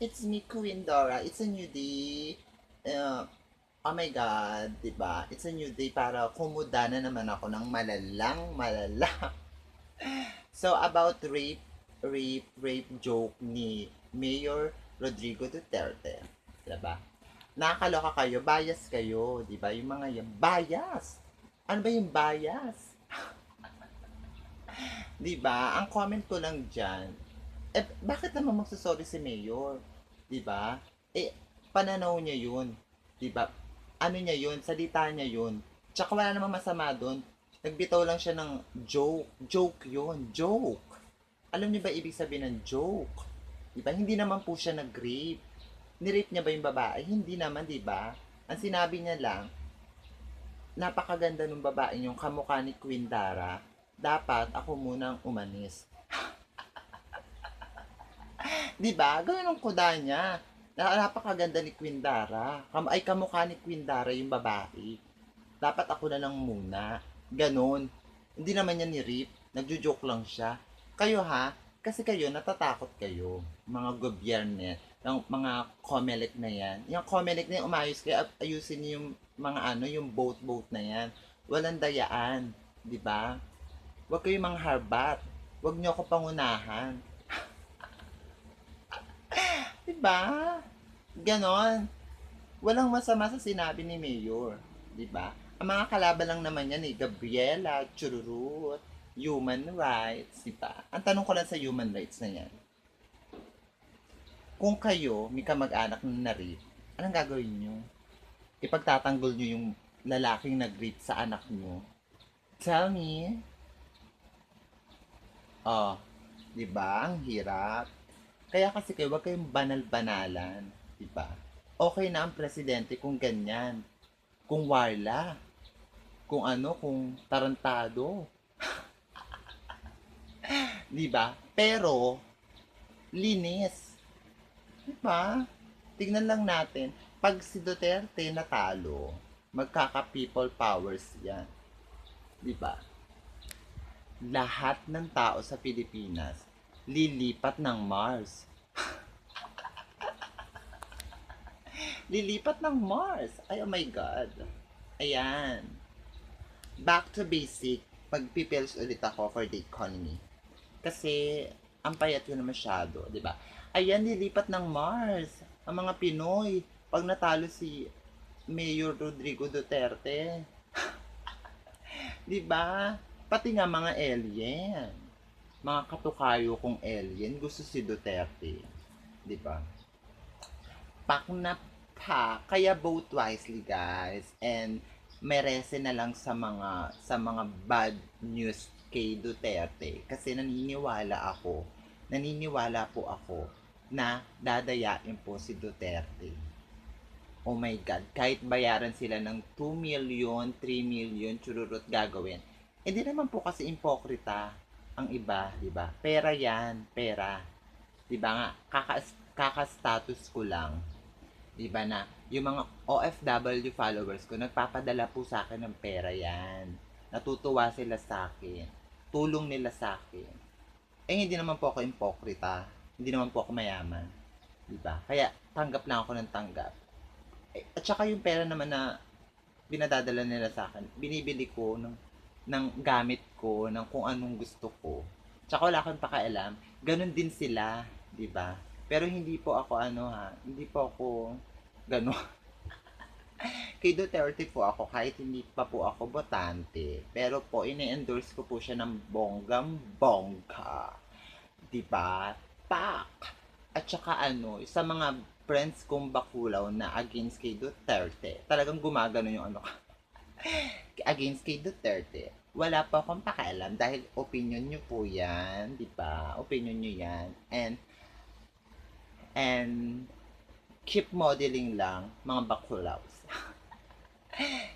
It's me, Queen Dora. It's a new day. Oh my God, 'di ba? It's a new day para kumuda na naman ako ng malalang malala. So, about rape joke ni Mayor Rodrigo Duterte. 'Di ba? Nakakaloka kayo, bias kayo, 'di ba? Yung mga yan, bias. Ano ba yung bias? 'Di ba? Ang comment ko lang diyan, bakit naman magsusorry si Mayor? 'Di ba? Pananaw niya 'yun. 'Di ba? Ano niya 'yun, salita niya 'yun. Tsaka wala namang masama doon. Nagbitaw lang siya ng joke. Joke 'yun, joke. Alam niyo ba ibig sabihin ng joke? 'Di ba? Hindi naman po siya nag-rape. Ni-rape niya ba yung babae? Hindi naman, 'di ba? Ang sinabi niya lang, napakaganda ng babae yung kamukha ni Queen Dara. Dapat ako munang umanis. 'Di ba? Gano'n ang kuda niya. Napakaganda ni Queen Dara. Ay kamukha ni Queen Dara yung babae. Dapat ako na lang muna. Ganon. Hindi naman niya ni-rip. Nagjo-joke lang siya. Kayo ha? Kasi kayo, natatakot kayo. Mga gobyerno, ng mga COMELEC na yan. Yung COMELEC na yan, umayos kayo. Ayusin niyo yung mga ano, yung boat na yan. Walang dayaan. Di ba? Huwag kayong mga harbat. Huwag niyo ako pangunahan. Di ba? Ganon. Walang masama sa sinabi ni Mayor. Di ba? Ang mga kalaban lang naman yan Gabriela, Chururut, human rights, di ba? Ang tanong ko lang sa human rights na yan, kung kayo, may kamag-anak na na-rape, anong gagawin nyo? Ipagtatanggol nyo yung lalaking nag-rape sa anak nyo? Tell me. Oh, di ba? Ang hirap. Kaya kasi kayo, wag kayong banal-banalan. Di ba? Okay na ang presidente kung ganyan. Kung warla. Kung ano, kung tarantado. Di ba? Pero, linis. Di ba? Tignan lang natin. Pag si Duterte natalo, magkaka-people powers yan. Di ba? Lahat ng tao sa Pilipinas lilipat ng Mars. Lilipat ng Mars. Ay, oh my God. Ayan. Back to basic. Magpipils ulit ako for the economy. Kasi, ang payat ko na masyado, di ba? Ayan, lilipat ng Mars. Ang mga Pinoy. Pag natalo si Mayor Rodrigo Duterte. Di ba? Pati nga mga alien. Mga katukayo kong alien, gusto si Duterte. Di ba? Pak na pa. Kaya vote wisely, guys. And merese na lang sa mga bad news kay Duterte kasi naniniwala po ako na dadayain po si Duterte. Oh my God, kahit bayaran sila ng 2 million, 3 million, chururot gagawin. Hindi naman po kasi impokrita ang iba, di ba? Pera yan, pera. Di ba nga, kaka-status ko lang, di ba na, yung mga OFW followers ko, nagpapadala po sa akin ng pera yan. Natutuwa sila sa akin. Tulong nila sa akin. Eh, hindi naman po ako impokrita. Hindi naman po ako mayaman. Di ba? Kaya, tanggap lang ako ng tanggap. At saka yung pera naman na pinadadala nila sa akin, binibili ko ng gamit ko, ng kung anong gusto ko. Tsaka wala akong pakialam. Ganon din sila, di ba? Pero hindi po ako hindi po ako ganon. Kay Duterte po ako kahit hindi pa po ako botante. Pero po, ini-endorse ko po siya ng bonggang-bongga. Diba? Pak! At saka sa mga friends kong bakulaw na against kay Duterte, talagang gumagano yung against kay Duterte. Wala pa akong pakialam dahil opinion nyo po yan, di ba? Opinion nyo yan. And keep modeling lang, mga bakulaws.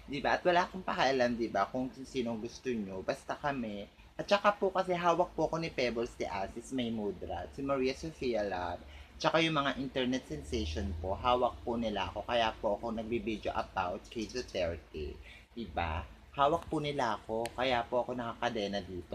Di ba? At wala akong pakialam, di ba? Kung sinong gusto nyo, basta kami. At saka po kasi hawak po ko ni Pebbles de Asis May Mudra, si Maria Sofia Lab, tsaka yung mga internet sensation po, hawak po nila ako. Kaya po ako nagbibideo about kay Duterte. Diba? Hawak po nila ako, kaya po ako nakakadena dito.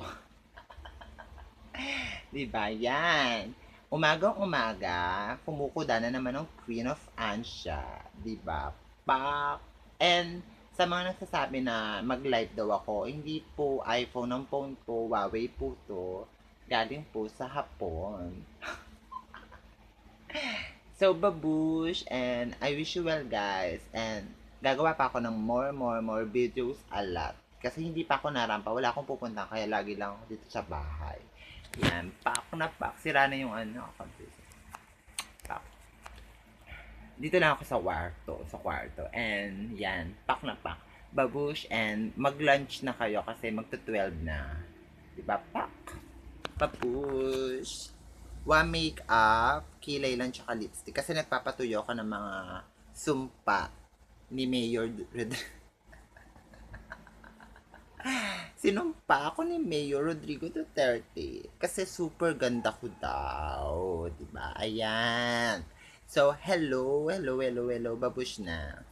Diba? Yan. Umagang-umaga, kumukuda na naman ng Queen of Ansha, 'di ba? Pak! And sa mga nagsasabi na mag-live daw ako, hindi po iPhone ang phone ko, Huawei po 'to. Galing po sa Hapon. So, babush, and I wish you well, guys. And gagawa pa ako ng more videos a lot. Kasi hindi pa ako narampa, wala akong pupunta, kaya lagi lang ako dito sa bahay. Yan, pak na pak. Sira na yung ano, computer. Pak. Dito na ako sa kwarto. And yan, pak na pak. Babush, and mag-lunch na kayo kasi magto-12 na. Diba, pak? Babush. One makeup, kilay lang tsaka lipstick. Kasi nagpapatuyo ako ng mga sumpa ni Mayor Sinumpa ako ni Mayor Rodrigo Duterte. Kasi super ganda ko daw. Diba? Ayan. So, hello, babush na.